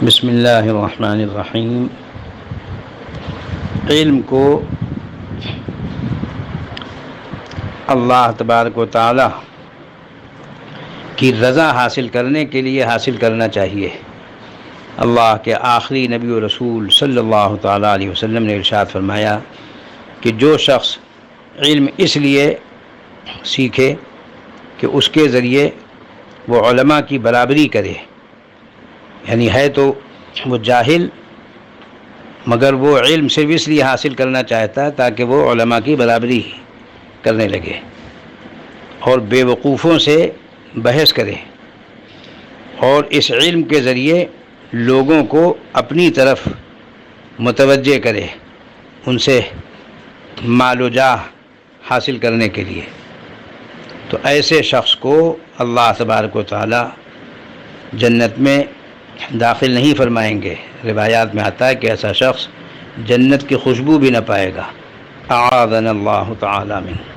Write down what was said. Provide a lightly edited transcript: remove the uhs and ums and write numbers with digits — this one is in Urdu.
بسم اللہ الرحمن الرحیم۔ علم کو اللہ تبارک و تعالی کی رضا حاصل کرنے کے لیے حاصل کرنا چاہیے۔ اللہ کے آخری نبی و رسول صلی اللہ تعالیٰ علیہ وسلم نے ارشاد فرمایا کہ جو شخص علم اس لیے سیکھے کہ اس کے ذریعے وہ علماء کی برابری کرے، یعنی ہے تو وہ جاہل مگر وہ علم صرف اس لیے حاصل کرنا چاہتا ہے تاکہ وہ علماء کی برابری کرنے لگے اور بے وقوفوں سے بحث کرے، اور اس علم کے ذریعے لوگوں کو اپنی طرف متوجہ کرے، ان سے مال و جاہ حاصل کرنے کے لیے، تو ایسے شخص کو اللہ تبارک و تعالی جنت میں داخل نہیں فرمائیں گے۔ روایات میں آتا ہے کہ ایسا شخص جنت کی خوشبو بھی نہ پائے گا۔ اعاذنا اللہ تعالی منہ۔